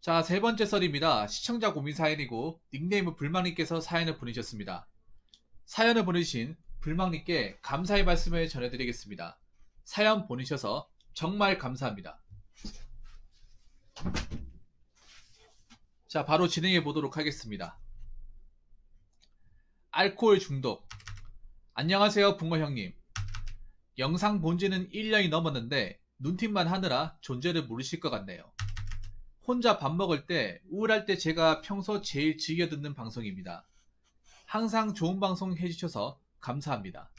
자, 세 번째 썰입니다. 시청자 고민 사연이고 닉네임은 불망님께서 사연을 보내셨습니다. 사연을 보내주신 불망님께 감사의 말씀을 전해드리겠습니다. 사연 보내셔서 정말 감사합니다. 자, 바로 진행해 보도록 하겠습니다. 알코올 중독. 안녕하세요, 붕어 형님. 영상 본지는 1년이 넘었는데 눈팅만 하느라 존재를 모르실 것 같네요. 혼자 밥 먹을 때, 우울할 때 제가 평소 제일 즐겨 듣는 방송입니다. 항상 좋은 방송 해주셔서 감사합니다.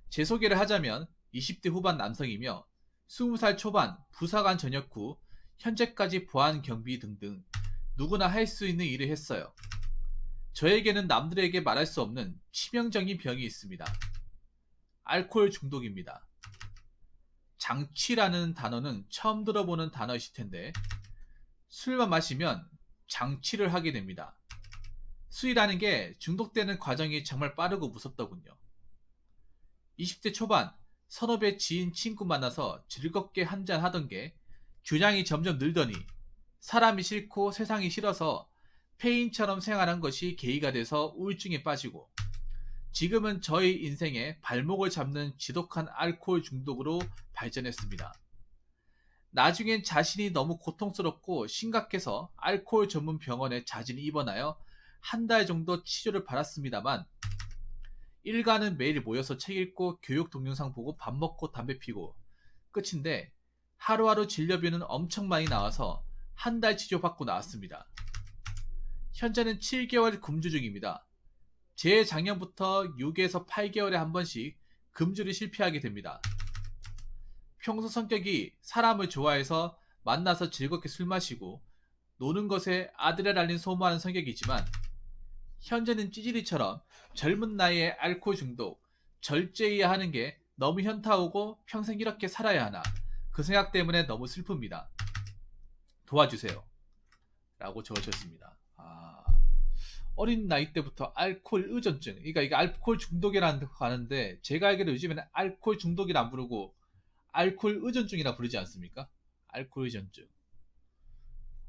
제 소개를 하자면 20대 후반 남성이며 20살 초반 부사관 전역 후 현재까지 보안 경비 등등 누구나 할 수 있는 일을 했어요. 저에게는 남들에게 말할 수 없는 치명적인 병이 있습니다. 알코올 중독입니다. 장취라는 단어는 처음 들어보는 단어이실 텐데 술만 마시면 장취를 하게 됩니다. 술이라는 게 중독되는 과정이 정말 빠르고 무섭더군요. 20대 초반 선후배 지인 친구 만나서 즐겁게 한잔 하던 게 주량이 점점 늘더니 사람이 싫고 세상이 싫어서 폐인처럼 생활한 것이 계기가 돼서 우울증에 빠지고 지금은 저희 인생의 발목을 잡는 지독한 알코올 중독으로 발전했습니다. 나중엔 자신이 너무 고통스럽고 심각해서 알코올 전문 병원에 자진 입원하여 한 달 정도 치료를 받았습니다만 일가는 매일 모여서 책 읽고 교육 동영상 보고 밥 먹고 담배 피고 끝인데 하루하루 진료비는 엄청 많이 나와서 한 달 치료받고 나왔습니다. 현재는 7개월 금주 중입니다. 재작년부터 6에서 8개월에 한 번씩 금주를 실패하게 됩니다. 평소 성격이 사람을 좋아해서 만나서 즐겁게 술 마시고 노는 것에 아드레날린 소모하는 성격이지만 현재는 찌질이처럼 젊은 나이에 알코올 중독, 절제해야 하는 게 너무 현타오고 평생 이렇게 살아야 하나 그 생각 때문에 너무 슬픕니다. 도와주세요. 라고 적어주셨습니다. 어린 나이 때부터 알코올 의존증, 그러니까 이게 알코올 중독이라는 거 하는데 제가 알기로 요즘에는 알코올 중독이라 안 부르고 알코올 의존증이라 부르지 않습니까? 알코올 의존증.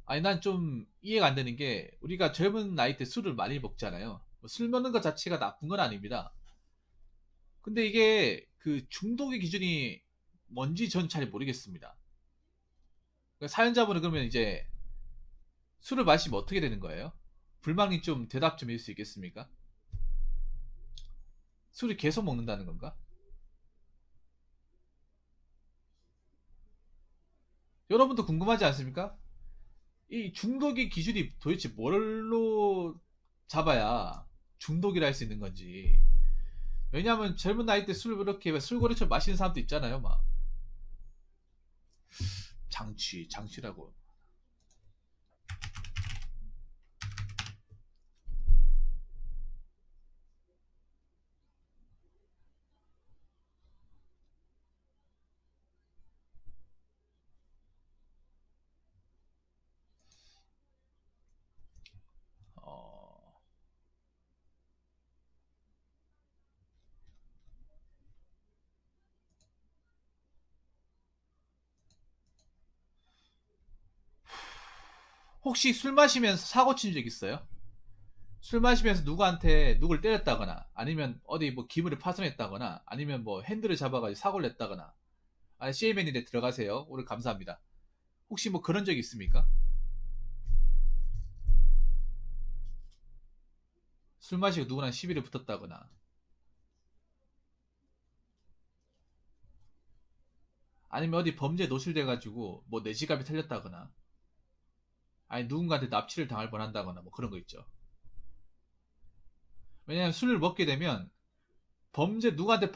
아니 난 좀 이해가 안 되는 게 우리가 젊은 나이 때 술을 많이 먹잖아요. 술 먹는 것 자체가 나쁜 건 아닙니다. 근데 이게 그 중독의 기준이 뭔지 전 잘 모르겠습니다. 그러니까 사연자분은 그러면 이제 술을 마시면 어떻게 되는 거예요? 불망이 좀 대답 좀 해줄 수 있겠습니까? 술을 계속 먹는다는 건가? 여러분도 궁금하지 않습니까? 이 중독의 기준이 도대체 뭘로 잡아야 중독이라 할 수 있는 건지. 왜냐하면 젊은 나이 때 술을 그렇게 술고래처럼 마시는 사람도 있잖아요. 막 장취라고. 어, 혹시 술 마시면서 사고 친 적 있어요? 술 마시면서 누구한테 누굴 때렸다거나 아니면 어디 뭐 기물을 파손했다거나 아니면 뭐 핸들을 잡아가지고 사고를 냈다거나 아니 CMN인데 들어가세요. 오늘 감사합니다. 혹시 뭐 그런 적 있습니까? 술 마시고 누구랑 시비를 붙었다거나 아니면 어디 범죄에 노출돼가지고 뭐 내 지갑이 털렸다거나 아니 누군가한테 납치를 당할 뻔한다거나 뭐 그런 거 있죠. 왜냐하면 술을 먹게 되면 누구한테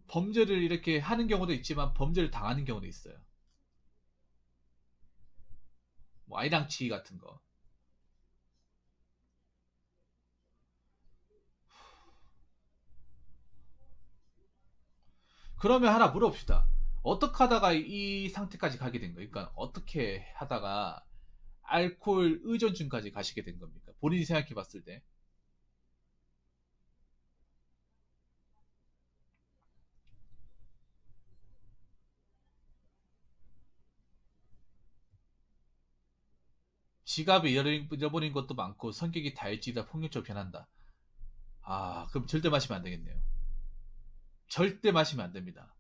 범죄를 이렇게 하는 경우도 있지만 범죄를 당하는 경우도 있어요. 뭐 아이랑치 같은 거. 그러면 하나 물어봅시다. 어떻게 하다가 이 상태까지 가게 된 거예요? 그러니까 어떻게 하다가 알코올 의존증까지 가시게 된 겁니까? 본인이 생각해 봤을 때. 지갑을 잃어버린 것도 많고 성격이 다혈질이라 폭력적으로 변한다. 아, 그럼 절대 마시면 안 되겠네요. 절대 마시면 안 됩니다.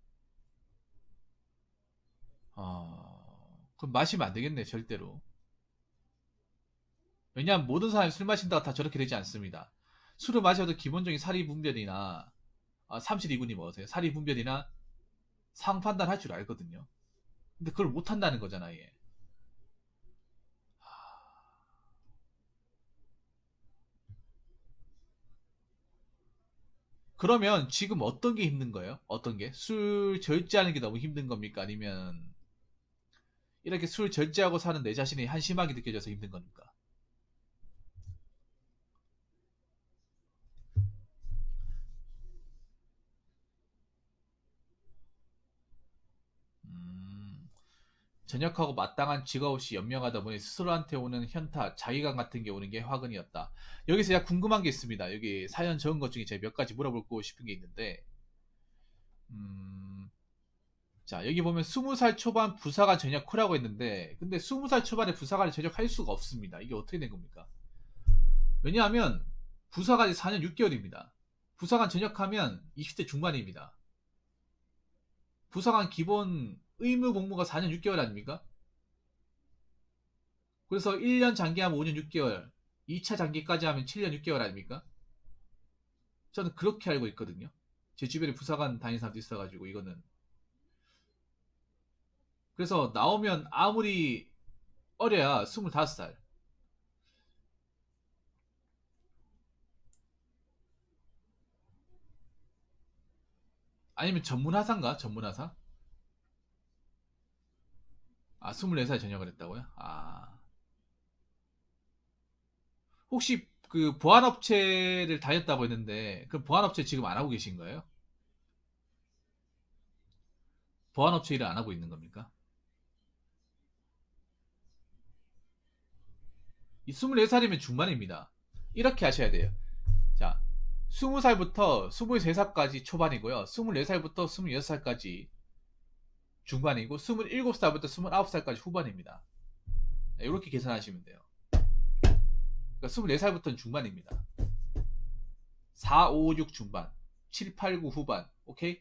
그럼 마시면 안 되겠네, 절대로. 왜냐하면 모든 사람이 술 마신다고 다 저렇게 되지 않습니다. 술을 마셔도 기본적인 사리분별이나, 삼실이군이 뭐세요? 사리분별이나 상판단 할 줄 알거든요. 근데 그걸 못 한다는 거잖아, 얘. 그러면 지금 어떤 게 힘든 거예요? 어떤 게? 술 절제하는 게 너무 힘든 겁니까? 아니면 이렇게 술 절제하고 사는 내 자신이 한심하게 느껴져서 힘든 겁니까? 음, 전역하고 마땅한 직업 없이 연명하다 보니 스스로한테 오는 현타, 자기감 같은 게 오는 게 화근이었다. 여기서 제가 궁금한 게 있습니다. 여기 사연 적은 것 중에 제가 몇 가지 물어보고 싶은 게 있는데, 음, 자, 여기 보면 20살 초반 부사관 전역 후라고 했는데, 근데 20살 초반에 부사관을 전역할 수가 없습니다. 이게 어떻게 된 겁니까? 왜냐하면 부사관이 4년 6개월입니다. 부사관 전역하면 20대 중반입니다. 부사관 기본 의무 복무가 4년 6개월 아닙니까? 그래서 1년 장기하면 5년 6개월, 2차 장기까지 하면 7년 6개월 아닙니까? 저는 그렇게 알고 있거든요. 제 주변에 부사관 다니는 사람도 있어가지고 이거는. 그래서 나오면 아무리 어려야 25살. 아니면 전문하사인가? 전문하사? 아, 24살 전역을 했다고요? 아. 혹시 그 보안업체를 다녔다고 했는데, 그 보안업체 지금 안 하고 계신 거예요? 보안업체 일을 안 하고 있는 겁니까? 이 24살이면 중반입니다. 이렇게 하셔야 돼요. 자, 20살부터 23살까지 초반이고요. 24살부터 26살까지 중반이고, 27살부터 29살까지 후반입니다. 이렇게 계산하시면 돼요. 그러니까 24살부터는 중반입니다. 4, 5, 6 중반, 7, 8, 9 후반. 오케이?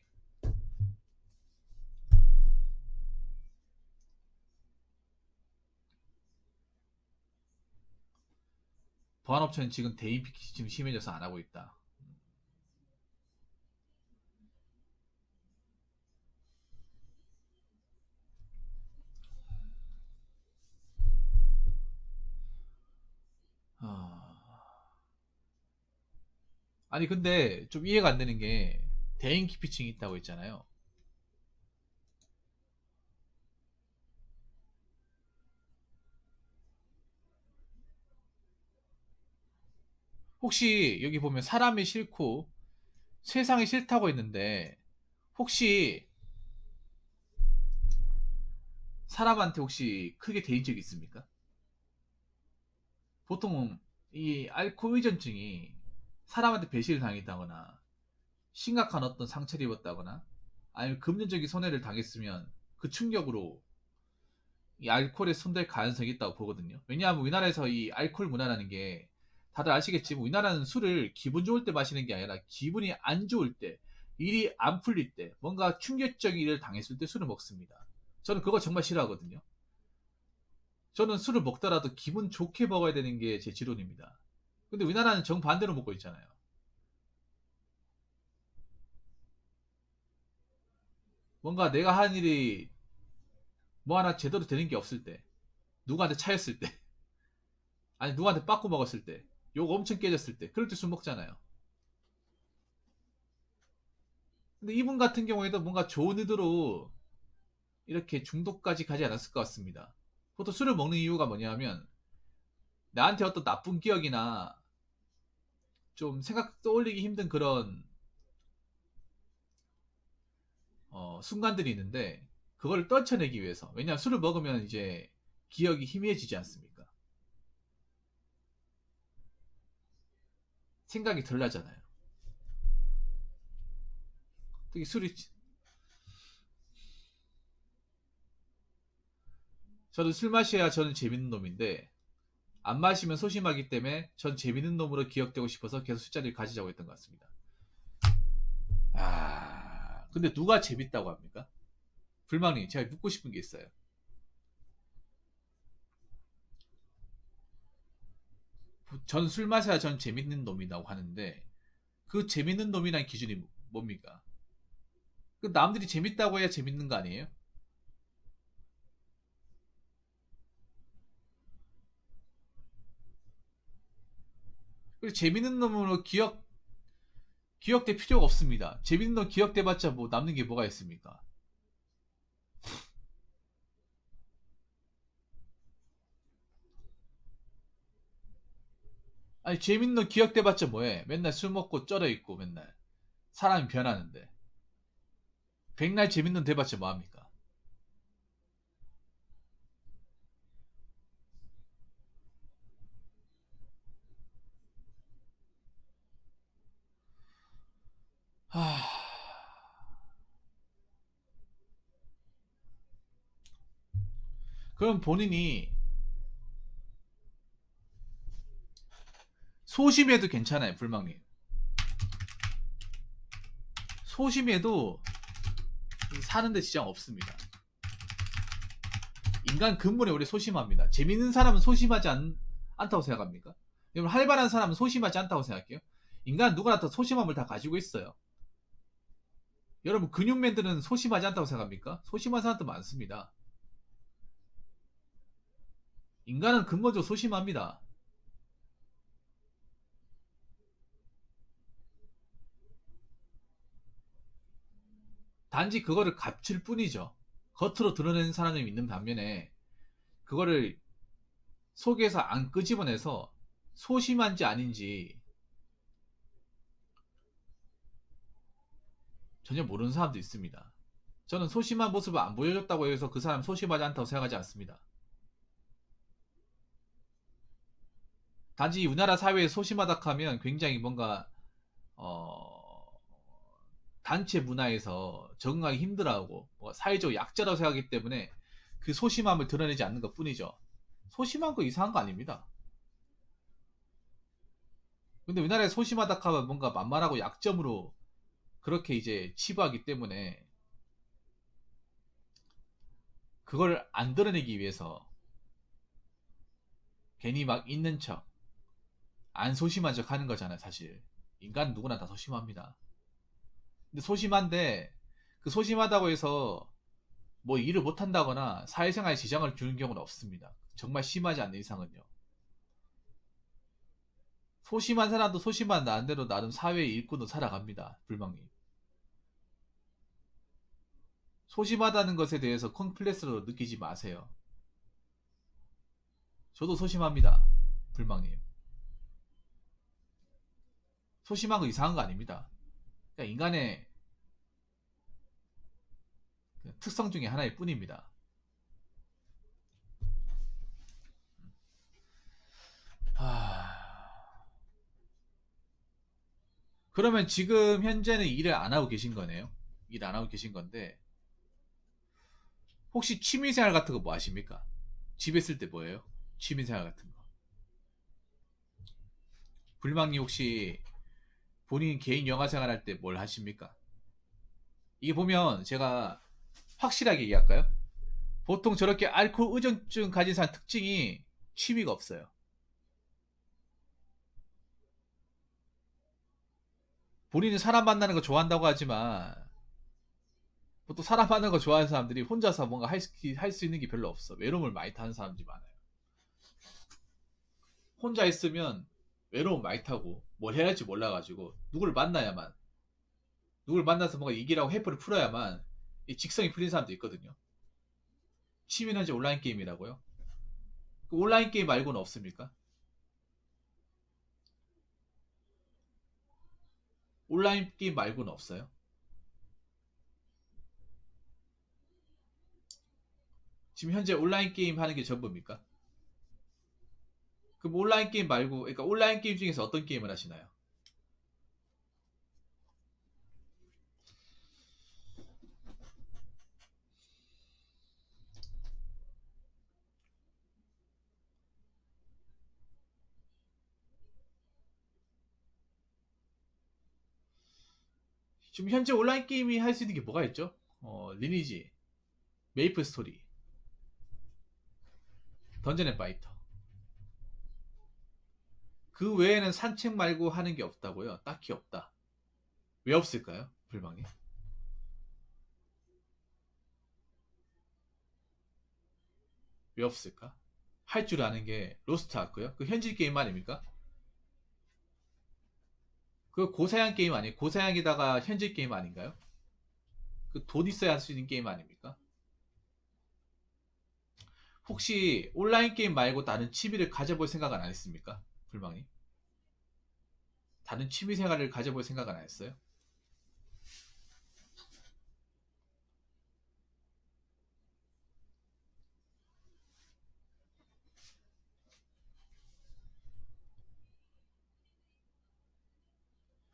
보안업체는 지금 대인 피켓이 지금 심해져서 안 하고 있다. 어... 아니 근데 좀 이해가 안 되는 게 대인 기피증이 있다고 했잖아요. 혹시 여기 보면 사람이 싫고 세상이 싫다고 했는데 혹시 사람한테 혹시 크게 대인 적이 있습니까? 보통 이 알코올 의존증이 사람한테 배신을 당했다거나 심각한 어떤 상처를 입었다거나 아니면 금전적인 손해를 당했으면 그 충격으로 이 알코올에 손댈 가능성이 있다고 보거든요. 왜냐하면 우리나라에서 이 알코올 문화라는 게 다들 아시겠지만 우리나라는 술을 기분 좋을 때 마시는 게 아니라 기분이 안 좋을 때, 일이 안 풀릴 때, 뭔가 충격적인 일을 당했을 때 술을 먹습니다. 저는 그거 정말 싫어하거든요. 저는 술을 먹더라도 기분 좋게 먹어야 되는 게 제 지론입니다. 근데 우리나라는 정반대로 먹고 있잖아요. 뭔가 내가 한 일이 뭐 하나 제대로 되는 게 없을 때, 누구한테 차였을 때, 아니 누구한테 빠꾸 먹었을 때, 욕 엄청 깨졌을 때, 그럴 때 술 먹잖아요. 근데 이분 같은 경우에도 뭔가 좋은 의도로 이렇게 중독까지 가지 않았을 것 같습니다. 보통 술을 먹는 이유가 뭐냐면 나한테 어떤 나쁜 기억이나 좀 생각 떠올리기 힘든 그런 순간들이 있는데 그걸 떨쳐내기 위해서. 왜냐하면 술을 먹으면 이제 기억이 희미해지지 않습니까? 생각이 덜 나잖아요. 특히 술이 저는 술 마셔야 저는 재밌는 놈인데 안 마시면 소심하기 때문에 전 재밌는 놈으로 기억되고 싶어서 계속 술자리를 가지자고 했던 것 같습니다. 근데 누가 재밌다고 합니까? 불망님, 제가 묻고 싶은 게 있어요. 전 술 마셔야 전 재밌는 놈이라고 하는데 그 재밌는 놈이란 기준이 뭡니까? 그 남들이 재밌다고 해야 재밌는 거 아니에요? 그리고 재밌는 놈으로 기억될 필요가 없습니다. 재밌는 놈 기억돼봤자 뭐 남는 게 뭐가 있습니까? 아니 재밌는 놈 기억돼봤자 뭐해? 맨날 술 먹고 쩔어 있고 맨날 사람이 변하는데 백날 재밌는 놈 돼봤자 뭐합니까? 하... 그럼 본인이 소심해도 괜찮아요, 불망님. 소심해도 사는데 지장 없습니다. 인간 근본에 우리 소심합니다. 재밌는 사람은 소심하지 않다고 생각합니까? 여러분 활발한 사람은 소심하지 않다고 생각해요? 인간 누구나 다 소심함을 다 가지고 있어요. 여러분 근육맨들은 소심하지 않다고 생각합니까? 소심한 사람도 많습니다. 인간은 근본적으로 소심합니다. 단지 그거를 감출 뿐이죠. 겉으로 드러내는 사람이 있는 반면에 그거를 속에서 안 끄집어내서 소심한지 아닌지 전혀 모르는 사람도 있습니다. 저는 소심한 모습을 안 보여줬다고 해서 그 사람 소심하지 않다고 생각하지 않습니다. 단지 우리나라 사회에 소심하다 하면 굉장히 뭔가 어, 단체 문화에서 적응하기 힘들어하고 뭐 사회적 약자라고 생각하기 때문에 그 소심함을 드러내지 않는 것 뿐이죠. 소심한 거 이상한 거 아닙니다. 근데 우리나라에 소심하다 하면 뭔가 만만하고 약점으로 그렇게 이제 치부하기 때문에 그걸 안 드러내기 위해서 괜히 막 있는 척, 안 소심한 척 하는 거잖아요, 사실. 인간은 누구나 다 소심합니다. 근데 소심한데 그 소심하다고 해서 뭐 일을 못 한다거나 사회생활에 지장을 주는 경우는 없습니다. 정말 심하지 않는 이상은요. 소심한 사람도 소심한 나름대로 나름 사회의 일꾼으로 살아갑니다. 불망님. 소심하다는 것에 대해서 컴플렉스로 느끼지 마세요. 저도 소심합니다. 불망님. 소심한 거 이상한 거 아닙니다. 그냥 인간의 특성 중에 하나일 뿐입니다. 그러면 지금 현재는 일을 안 하고 계신 거네요. 일 안 하고 계신 건데 혹시 취미생활 같은 거 뭐 하십니까? 집에 있을 때 뭐예요? 취미생활 같은 거. 불망님 혹시 본인 개인 영화생활 할 때 뭘 하십니까? 이게 보면 제가 확실하게 얘기할까요? 보통 저렇게 알코올 의존증 가진 사람 특징이 취미가 없어요. 본인은 사람 만나는 거 좋아한다고 하지만 보통 사람 만나는 거 좋아하는 사람들이 혼자서 뭔가 할 수 있는 게 별로 없어. 외로움을 많이 타는 사람들이 많아요. 혼자 있으면 외로움 많이 타고 뭘 해야 할지 몰라가지고 누구를 만나서 뭔가 얘기를 하고 해프를 풀어야만 이 직성이 풀린 사람도 있거든요. 취미는 현재 온라인 게임이라고요? 그 온라인 게임 말고는 없습니까? 온라인 게임 말고는 없어요? 지금 현재 온라인 게임 하는 게 전부입니까? 그럼 온라인 게임 말고, 그러니까 온라인 게임 중에서 어떤 게임을 하시나요? 지금 현재 온라인 게임이 할 수 있는 게 뭐가 있죠? 리니지, 메이플 스토리, 던전 앤 파이터. 그 외에는 산책 말고 하는 게 없다고요? 딱히 없다. 왜 없을까요? 불방이. 왜 없을까? 할 줄 아는 게 로스트 아크요? 그 현질 게임 아닙니까? 그 고사양 게임 아니에요? 고사양에다가 현질 게임 아닌가요? 그 돈 있어야 할 수 있는 게임 아닙니까? 혹시 온라인 게임 말고 다른 취미를 가져볼 생각은 안 했습니까? 불방이. 다른 취미 생활을 가져볼 생각은 안 했어요?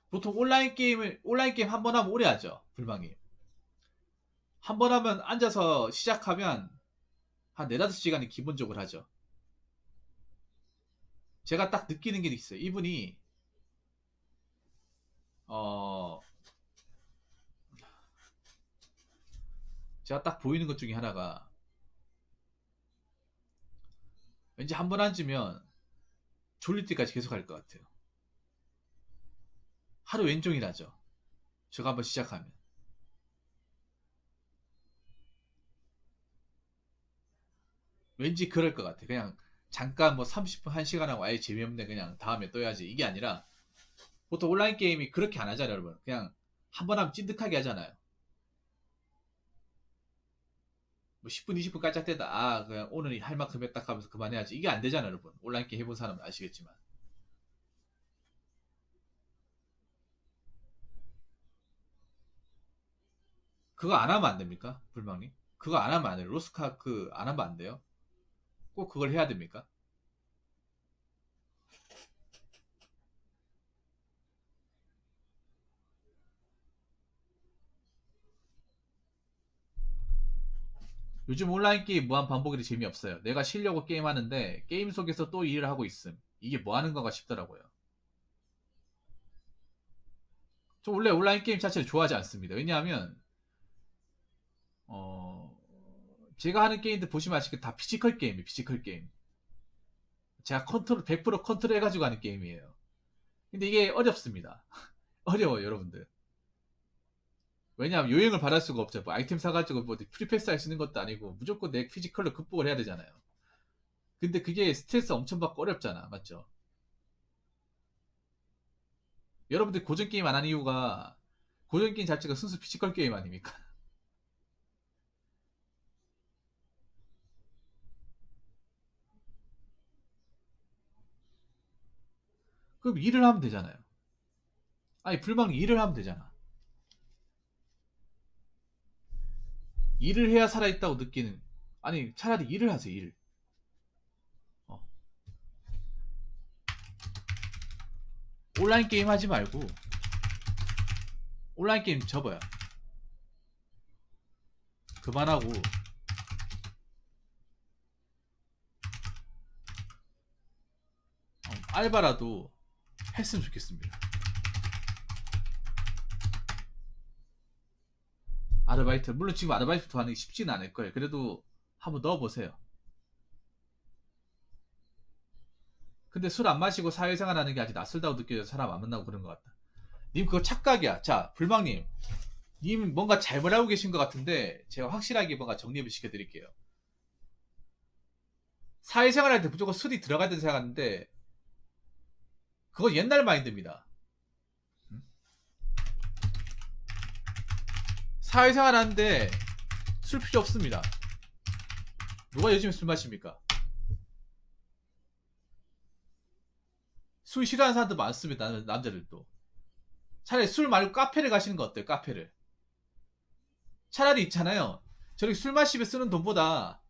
보통 온라인 게임 한 번 하면 오래 하죠. 불방이. 한 번 하면 앉아서 시작하면 한 4, 5시간이 기본적으로 하죠. 제가 딱 느끼는 게 있어요. 이분이, 어, 제가 딱 보이는 것 중에 하나가, 왠지 한 번 앉으면 졸릴 때까지 계속 할 것 같아요. 하루 왼종일 하죠. 저거 한번 시작하면. 왠지 그럴 것 같아. 그냥 잠깐 뭐 30분, 1시간 하고 아예 재미없네. 그냥 다음에 또 해야지. 이게 아니라, 보통 온라인 게임이 그렇게 안 하잖아요, 여러분. 그냥 한 번 하면 찐득하게 하잖아요. 뭐 10분, 20분 깔짝대다. 아, 그냥 오늘 할 만큼 했다 하면서 그만해야지. 이게 안 되잖아요, 여러분. 온라인 게임 해본 사람은 아시겠지만. 그거 안 하면 안 됩니까? 불망님? 그거 안 하면 안 돼요. 로스카그 안 하면 안 돼요? 꼭 그걸 해야 됩니까? 요즘 온라인 게임 무한 반복이라 재미없어요. 내가 쉬려고 게임하는데 게임 속에서 또 일을 하고 있음. 이게 뭐 하는 건가 싶더라고요. 저 원래 온라인 게임 자체를 좋아하지 않습니다. 왜냐하면 어, 제가 하는 게임들 보시면 아시겠 다 피지컬 게임이에요. 피지컬 게임. 제가 컨트롤 100% 컨트롤 해가지고 하는 게임이에요. 근데 이게 어렵습니다. 어려워요, 여러분들. 왜냐하면 요행을 받을 수가 없죠. 뭐 아이템 사가지고 뭐 프리패스 할 수 있는 것도 아니고 무조건 내 피지컬로 극복을 해야 되잖아요. 근데 그게 스트레스 엄청 받고 어렵잖아. 맞죠? 여러분들 고전 게임 안 하는 이유가 고전 게임 자체가 순수 피지컬 게임 아닙니까? 그럼 일을 하면 되잖아요. 아니, 불방이 일을 하면 되잖아. 일을 해야 살아있다고 느끼는, 아니, 차라리 일을 하세요, 일. 어. 온라인 게임 하지 말고, 온라인 게임 접어요. 그만하고, 알바라도 했으면 좋겠습니다. 아르바이트, 물론 지금 아르바이트 하는 게 쉽지는 않을 거예요. 그래도 한번 넣어보세요. 근데 술 안 마시고 사회생활 하는 게 아직 낯설다고 느껴져서 사람 안 만나고 그런 것 같다. 님, 그거 착각이야. 자, 불망님. 님 뭔가 잘못 알고 계신 것 같은데, 제가 확실하게 뭔가 정립을 시켜드릴게요. 사회생활 할 때 무조건 술이 들어가야 된다고 생각하는데, 그건 옛날 마인드입니다. 사회생활 하는데 술 필요 없습니다. 누가 요즘에 술 마십니까? 술 싫어하는 사람들 많습니다. 남자들도. 차라리 술 말고 카페를 가시는 거 어때요? 카페를. 차라리 있잖아요. 저렇게 술 마시며 쓰는 돈보다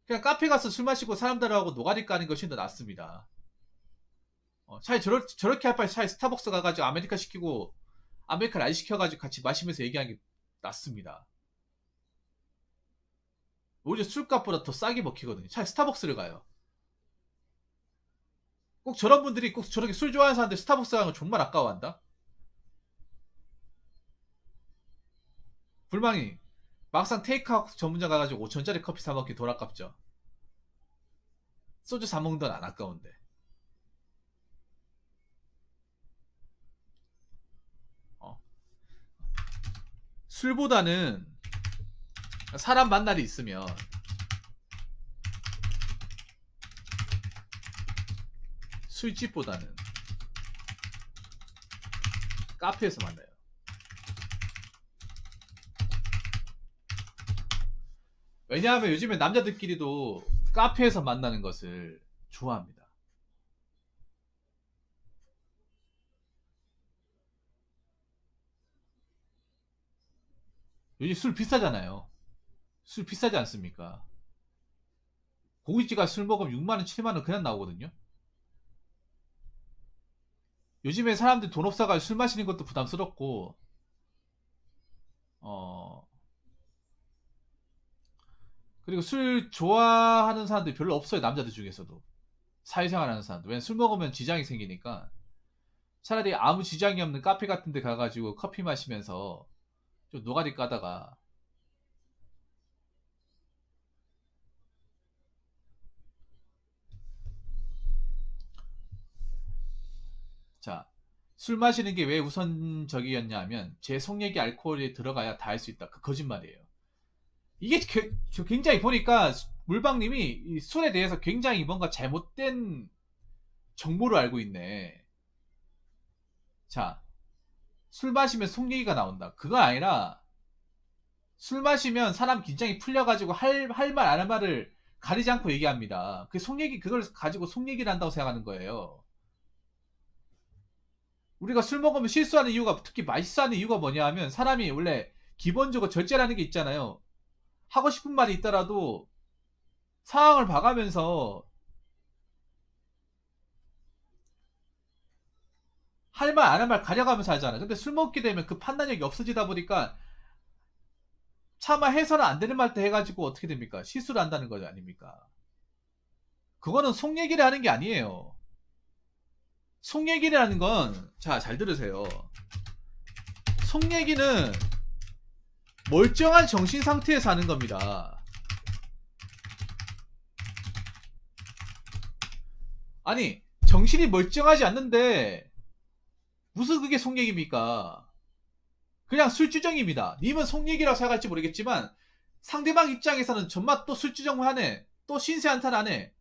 그냥 카페 가서 술 마시고 사람들하고 노가리 까는 것이 더 낫습니다. 차라리 저렇게 할 바에 차라리 스타벅스 가가지고 아메리카 시키고 아메리카 라이 시켜가지고 같이 마시면서 얘기하는 게 낫습니다. 오히려 술값보다 더 싸게 먹히거든요. 차라리 스타벅스를 가요. 꼭 저런 분들이 꼭 저렇게 술 좋아하는 사람들 스타벅스 가는 거 정말 아까워한다? 불망이 막상 테이크아웃 전문점 가가지고 5천짜리 커피 사 먹기 돈 아깝죠. 소주 사 먹는 돈 안 아까운데. 어. 술보다는 사람 만날이 있으면 술집보다는 카페에서 만나요. 왜냐하면 요즘에 남자들끼리도 카페에서 만나는 것을 좋아합니다. 요즘 술 비싸잖아요. 술 비싸지 않습니까? 고깃집가 술 먹으면 6만원, 7만원 그냥 나오거든요. 요즘에 사람들 돈 없어가지고 술 마시는 것도 부담스럽고, 어, 그리고 술 좋아하는 사람들이 별로 없어요. 남자들 중에서도. 사회생활 하는 사람들. 왜냐면 술 먹으면 지장이 생기니까 차라리 아무 지장이 없는 카페 같은 데 가가지고 커피 마시면서 좀 노가리 까다가, 자, 술 마시는 게 왜 우선적이었냐 하면 제 속얘기 알코올이 들어가야 다 할 수 있다. 그 거짓말이에요. 이게 저 굉장히 보니까 물방님이 이 술에 대해서 굉장히 뭔가 잘못된 정보를 알고 있네. 자, 술 마시면 속 얘기가 나온다. 그거 아니라 술 마시면 사람 긴장이 풀려가지고 할 말 안 할 말을 가리지 않고 얘기합니다. 그 속 얘기, 그걸 가지고 속 얘기를 한다고 생각하는 거예요. 우리가 술 먹으면 실수하는 이유가, 특히 맛있어하는 이유가 뭐냐 하면 사람이 원래 기본적으로 절제라는 게 있잖아요. 하고 싶은 말이 있더라도 상황을 봐가면서 할 말 안 할 말 가려가면서 하잖아. 근데 술 먹게 되면 그 판단력이 없어지다 보니까 차마 해서는 안 되는 말도 해가지고 어떻게 됩니까? 실수를 한다는 거죠, 아닙니까? 그거는 속 얘기를 하는 게 아니에요. 속 얘기를 하는 건, 자, 잘 들으세요. 속 얘기는 멀쩡한 정신 상태에서 하는 겁니다. 아니, 정신이 멀쩡하지 않는데 무슨 그게 속 얘기입니까? 그냥 술주정입니다. 님은 속 얘기라고 생각할지 모르겠지만 상대방 입장에서는 정말 또 술주정을 하네, 또 신세 한탄하네,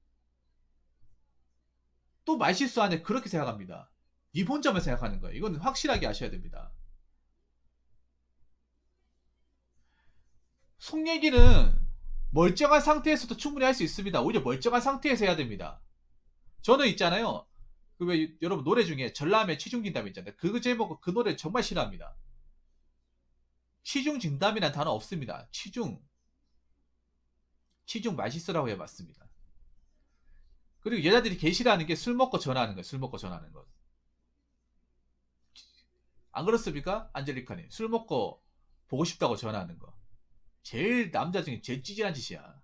또 말실수하네, 그렇게 생각합니다. 님 혼자만 생각하는 거예요. 이건 확실하게 아셔야 됩니다. 속 얘기는 멀쩡한 상태에서도 충분히 할 수 있습니다. 오히려 멀쩡한 상태에서 해야 됩니다. 저는 있잖아요. 그 왜 여러분 노래 중에 전람회 취중진담 있잖아요. 그 제목, 그 노래 정말 싫어합니다. 취중진담이란 단어 없습니다. 취중 맛있으라고 해봤습니다. 그리고 여자들이 개 싫어하는 게 술 먹고 전화하는 거예요. 술 먹고 전화하는 거. 안 그렇습니까? 안젤리카님. 술 먹고 보고 싶다고 전화하는 거. 제일 남자 중에 제일 찌질한 짓이야.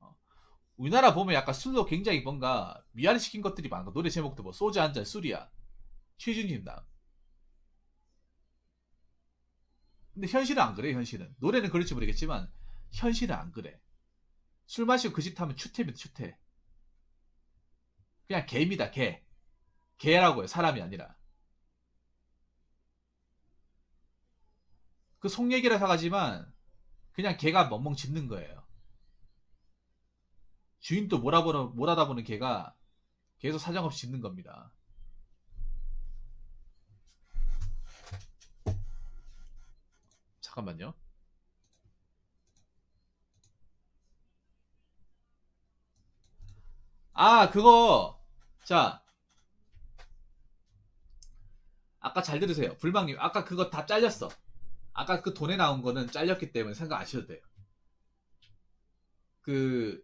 어. 우리나라 보면 약간 술로 굉장히 뭔가 미안시킨 것들이 많아. 노래 제목도 뭐 소주 한 잔 술이야. 취중진담. 근데 현실은 안 그래. 현실은. 노래는 그럴지 모르겠지만 현실은 안 그래. 술 마시고 그 짓 하면 추태입니다. 추태. 그냥 개입니다. 개. 개라고요. 사람이 아니라. 그 속 얘기라 생각하지만 그냥 개가 멍멍 짖는 거예요. 주인도 몰아다 보는 개가 계속 사정없이 짖는 겁니다. 잠깐만요. 아, 그거. 자, 아까 잘 들으세요. 불방님, 아까 그거 다 잘렸어. 아까 그 돈에 나온 거는 잘렸기 때문에 생각 안 하셔도 돼요. 그,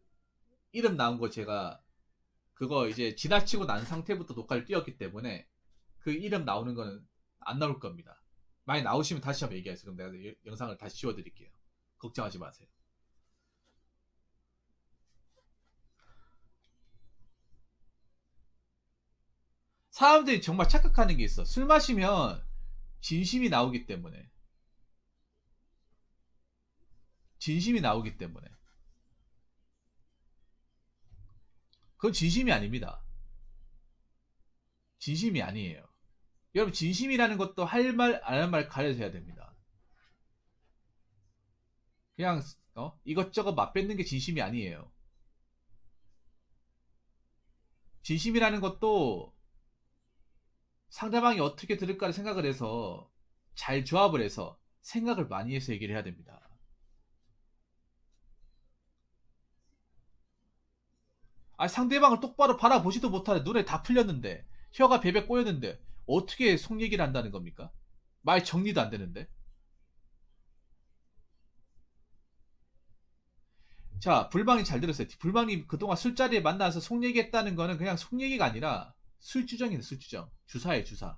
이름 나온 거 제가, 그거 이제 지나치고 난 상태부터 녹화를 띄웠기 때문에 그 이름 나오는 거는 안 나올 겁니다. 많이 나오시면 다시 한번 얘기하세요. 그럼 내가 영상을 다시 지워드릴게요. 걱정하지 마세요. 사람들이 정말 착각하는 게 있어. 술 마시면 진심이 나오기 때문에. 진심이 나오기 때문에. 그건 진심이 아닙니다. 진심이 아니에요. 여러분, 진심이라는 것도 할 말, 안 할 말 가려서 해야 됩니다. 그냥, 이것저것 맛뱉는 게 진심이 아니에요. 진심이라는 것도 상대방이 어떻게 들을까를 생각을 해서 잘 조합을 해서 생각을 많이 해서 얘기를 해야 됩니다. 아, 상대방을 똑바로 바라보지도 못하는데 눈에 다 풀렸는데 혀가 베베 꼬였는데 어떻게 속 얘기를 한다는 겁니까? 말 정리도 안 되는데. 자, 불방이 잘 들었어요. 불방님 그동안 술자리에 만나서 속 얘기했다는 거는 그냥 속 얘기가 아니라 술주정이네, 술주정. 주사예요, 주사.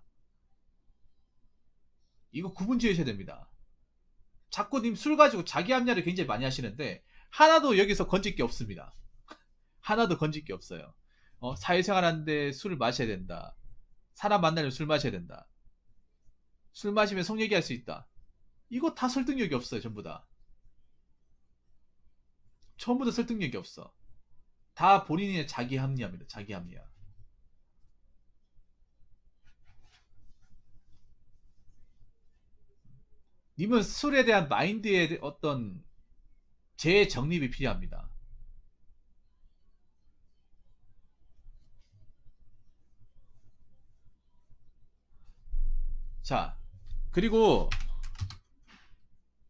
이거 구분 지으셔야 됩니다. 자꾸 님 술 가지고 자기 합리화를 굉장히 많이 하시는데 하나도 여기서 건질 게 없습니다. 하나도 건질 게 없어요. 사회생활 하는데 술을 마셔야 된다. 사람 만나려면 술 마셔야 된다. 술 마시면 속 얘기할 수 있다. 이거 다 설득력이 없어요, 전부 다. 전부 다 설득력이 없어. 다 본인의 자기 합리화입니다. 자기 합리화. 님은 술에 대한 마인드의 어떤 재정립이 필요합니다. 자, 그리고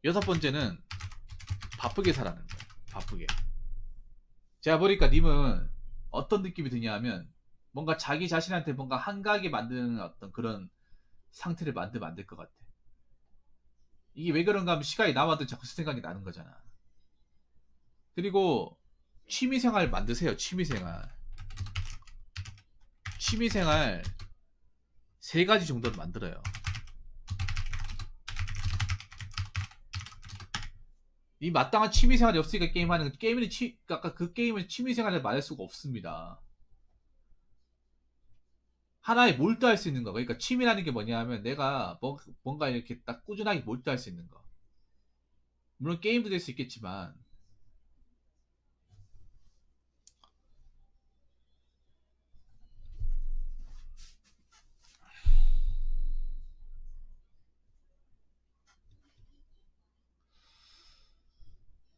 여섯 번째는 바쁘게 살아는 거예요. 바쁘게. 제가 보니까 님은 어떤 느낌이 드냐 하면 뭔가 자기 자신한테 뭔가 한가하게 만드는 어떤 그런 상태를 만들 것 같아. 이게 왜 그런가 하면 시간이 남아도 자꾸 생각이 나는 거잖아. 그리고 취미생활 만드세요. 취미생활. 취미생활 세 가지 정도는 만들어요. 이 마땅한 취미생활이 없으니까 게임하는 게임은 아까 그 게임은 취미생활을 말할 수가 없습니다. 하나에 몰두할 수 있는 거. 그러니까 취미라는 게 뭐냐 하면 내가 뭔가 이렇게 딱 꾸준하게 몰두할 수 있는 거. 물론 게임도 될 수 있겠지만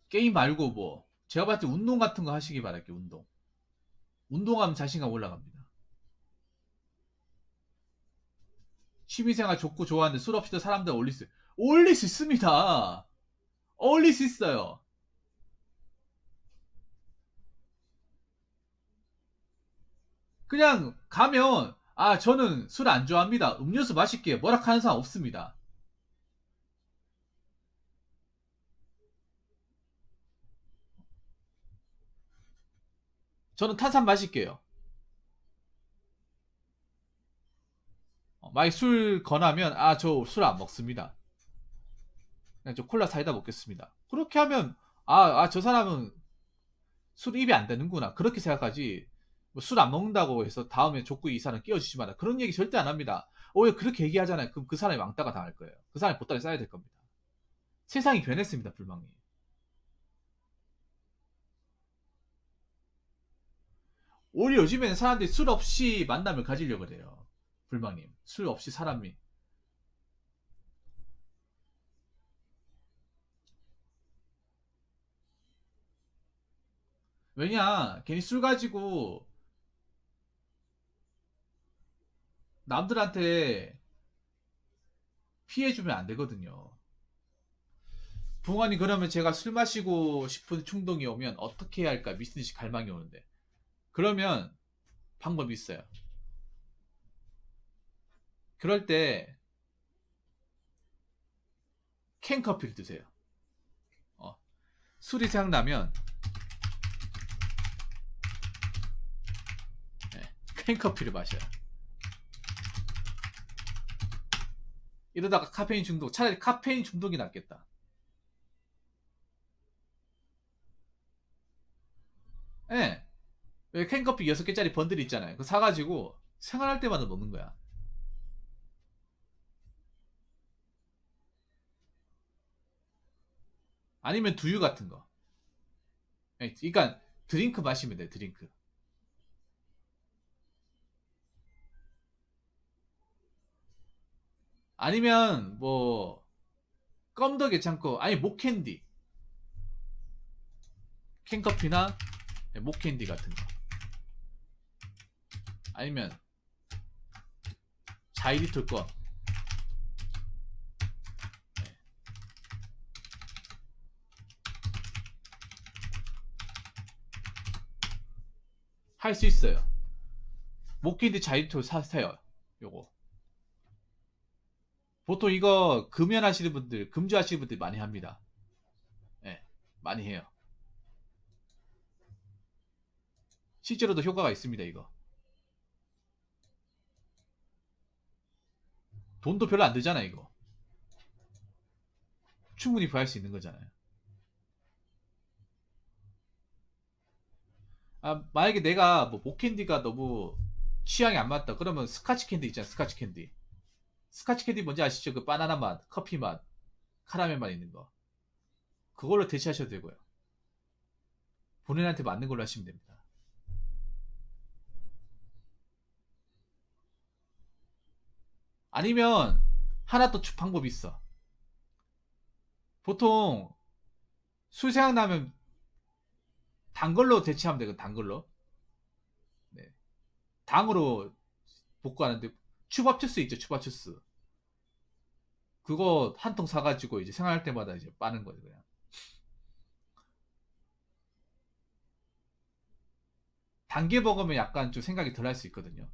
게임 말고 뭐 제가 봤을 때 운동 같은 거 하시기 바랄게요. 운동. 운동하면 자신감 올라갑니다. 취미생활 좋고 좋아하는데 술 없이도 사람들 올릴 수 있습니다. 올릴 수 있어요. 그냥 가면 저는 술 안 좋아합니다. 음료수 마실게요. 뭐라 하는 사람 없습니다. 저는 탄산 마실게요. 만약 술 권하면 저 술 안 먹습니다. 그냥 저 콜라 사이다 먹겠습니다. 그렇게 하면 저 사람은 술 입에 안 되는구나. 그렇게 생각하지. 뭐 술 안 먹는다고 해서 다음에 족구 이 사람 끼워주지 마라. 그런 얘기 절대 안 합니다. 왜 그렇게 얘기하잖아요. 그럼 그 사람이 왕따가 당할 거예요. 그 사람이 보따리 싸야 될 겁니다. 세상이 변했습니다. 불망이. 오히려 요즘에는 사람들이 술 없이 만남을 가지려고 그래요. 불망님. 술 없이 사람이. 왜냐, 괜히 술 가지고 남들한테 피해주면 안 되거든요. 부모님, 그러면 제가 술 마시고 싶은 충동이 오면 어떻게 해야 할까? 미친 듯이 갈망이 오는데. 그러면 방법이 있어요. 그럴 때 캔커피를 드세요. 어, 술이 생각나면 캔커피를 마셔요. 이러다가 카페인 중독, 차라리 카페인 중독이 낫겠다. 예. 왜 캔커피 6개짜리 번들 있잖아요. 그거 사가지고 생활할 때마다 먹는 거야. 아니면 두유 같은 거. 그러니까 드링크 마시면 돼, 드링크. 아니면 뭐 껌도 괜찮고, 아니 목캔디, 캔커피나 목캔디 같은 거. 아니면 자이리톨 껌. 할 수 있어요. 목캔디 자이리톨 사세요. 요거. 보통 이거 금연하시는 분들, 금주하시는 분들 많이 합니다. 예, 많이 해요. 실제로도 효과가 있습니다, 이거. 돈도 별로 안 들잖아, 이거. 충분히 구할 수 있는 거잖아요. 만약에 내가 뭐 목캔디가 너무 취향이 안 맞다. 그러면 스카치 캔디 있잖아, 스카치 캔디. 스카치 캔디 뭔지 아시죠? 그 바나나 맛, 커피 맛, 카라멜 맛 있는 거. 그걸로 대체하셔도 되고요. 본인한테 맞는 걸로 하시면 됩니다. 아니면 하나 또 방법이 있어. 보통 술 생각나면 단 걸로 대체하면 되거든, 단 걸로. 네. 당으로 복구하는데 추밥주스 있죠, 추밥주스. 그거 한 통 사가지고 이제 생활할 때마다 이제 빠는 거예요, 그냥. 단계 먹으면 약간 좀 생각이 덜 할 수 있거든요.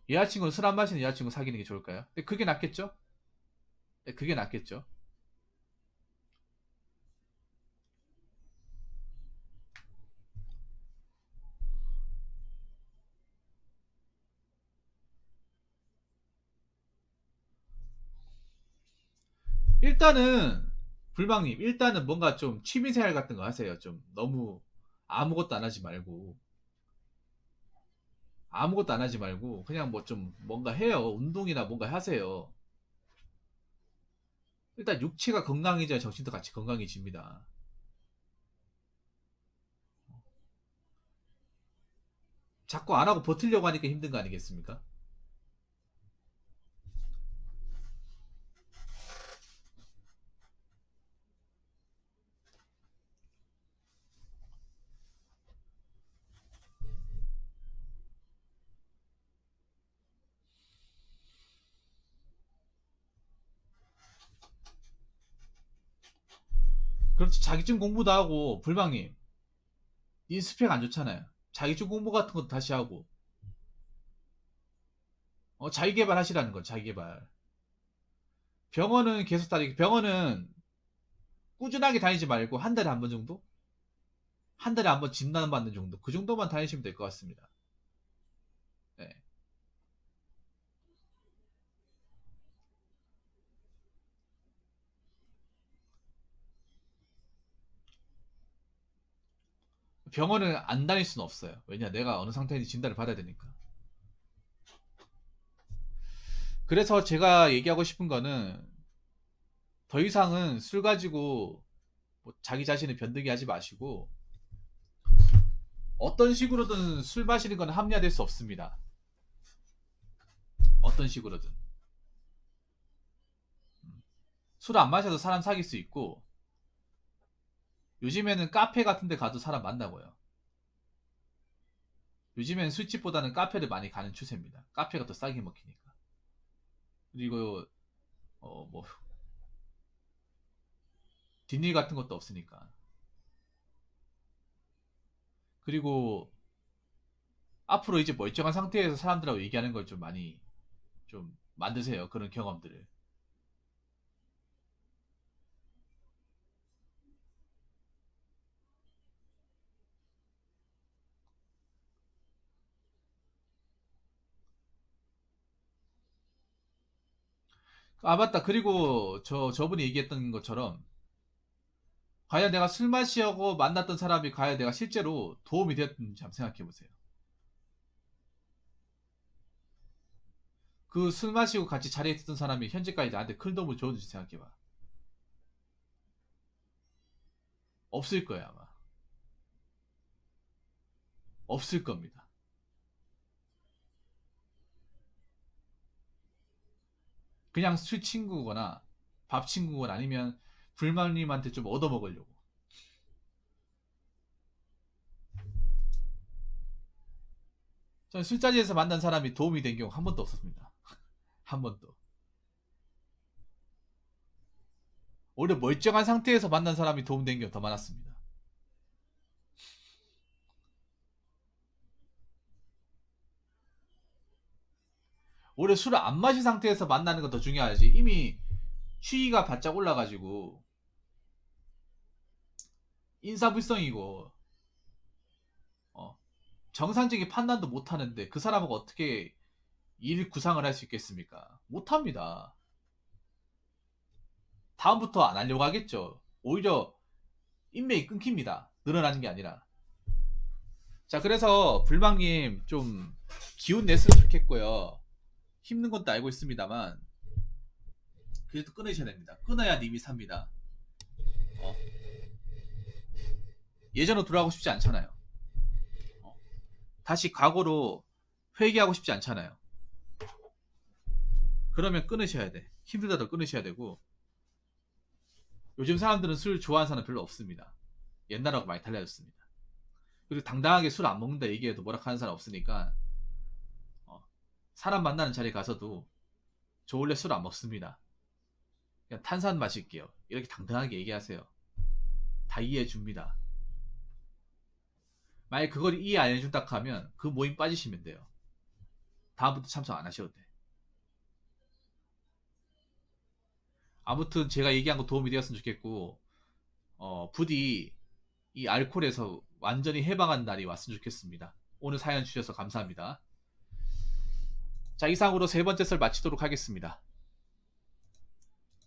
여자친구는 술 안 마시는 여자친구 사귀는 게 좋을까요? 근데 그게 낫겠죠? 네, 그게 낫겠죠? 일단은 불방님, 일단은 뭔가 좀 취미생활 같은 거 하세요. 좀 너무 아무것도 안 하지 말고, 아무것도 안 하지 말고 그냥 뭐 좀 뭔가 해요. 운동이나 뭔가 하세요. 일단 육체가 건강해져야 정신도 같이 건강해집니다. 자꾸 안 하고 버티려고 하니까 힘든 거 아니겠습니까? 그렇지, 자기증 공부도 하고. 불방님, 이 스펙 안 좋잖아요. 자기증 공부 같은 것도 다시 하고, 자기 개발하시라는 거, 자기 개발. 병원은 계속 다니고, 병원은 꾸준하게 다니지 말고 한 달에 한 번 정도? 한 달에 한 번 진단 받는 정도. 그 정도만 다니시면 될 것 같습니다. 네. 병원을 안 다닐 수는 없어요. 왜냐, 내가 어느 상태인지 진단을 받아야 되니까. 그래서 제가 얘기하고 싶은 거는 더 이상은 술 가지고 뭐 자기 자신을 변두게 하지 마시고, 어떤 식으로든 술 마시는 건 합리화될 수 없습니다. 어떤 식으로든. 술 안 마셔도 사람 사귈 수 있고, 요즘에는 카페 같은 데 가도 사람 만나고요. 요즘엔 술집보다는 카페를 많이 가는 추세입니다. 카페가 더 싸게 먹히니까. 그리고 뭐 뒷일 같은 것도 없으니까. 그리고 앞으로 이제 멀쩡한 상태에서 사람들하고 얘기하는 걸 좀 많이 좀 만드세요. 그런 경험들을. 맞다. 그리고 저분이 얘기했던 것처럼, 과연 내가 술 마시고 만났던 사람이 과연 내가 실제로 도움이 되었는지 한번 생각해 보세요. 그 술 마시고 같이 자리에 있었던 사람이 현재까지 나한테 큰 도움을 줬는지 생각해 봐. 없을 거예요, 아마. 없을 겁니다. 그냥 술 친구거나 밥 친구거나 아니면 불만님한테 좀 얻어먹으려고. 저는 술자리에서 만난 사람이 도움이 된 경우 한 번도 없었습니다. 한 번도. 오히려 멀쩡한 상태에서 만난 사람이 도움된 경우 더 많았습니다. 오히려 술을 안 마신 상태에서 만나는 건 더 중요하지. 이미 취기가 바짝 올라가지고 인사불성이고 정상적인 판단도 못하는데 그 사람하고 어떻게 일 구상을 할 수 있겠습니까? 못합니다. 다음부터 안 하려고 하겠죠. 오히려 인맥이 끊깁니다. 늘어나는 게 아니라. 자, 그래서 불망님 좀 기운 냈으면 좋겠고요. 힘든 것도 알고 있습니다만 그래도 끊으셔야 됩니다. 끊어야 님이 삽니다. 예전으로 돌아가고 싶지 않잖아요. 다시 과거로 회귀하고 싶지 않잖아요. 그러면 끊으셔야 돼. 힘들다도 끊으셔야 되고, 요즘 사람들은 술 좋아하는 사람 별로 없습니다. 옛날하고 많이 달라졌습니다. 그리고 당당하게 술 안 먹는다 얘기해도 뭐라 하는 사람 없으니까 사람 만나는 자리에 가서도 저 원래 술 안 먹습니다. 그냥 탄산 마실게요. 이렇게 당당하게 얘기하세요. 다 이해해 줍니다. 만약에 그걸 이해 안 해준다 하면 그 모임 빠지시면 돼요. 다음부터 참석 안 하셔도 돼. 아무튼 제가 얘기한 거 도움이 되었으면 좋겠고, 부디 이 알코올에서 완전히 해방한 날이 왔으면 좋겠습니다. 오늘 사연 주셔서 감사합니다. 자, 이상으로 세 번째 썰 마치도록 하겠습니다.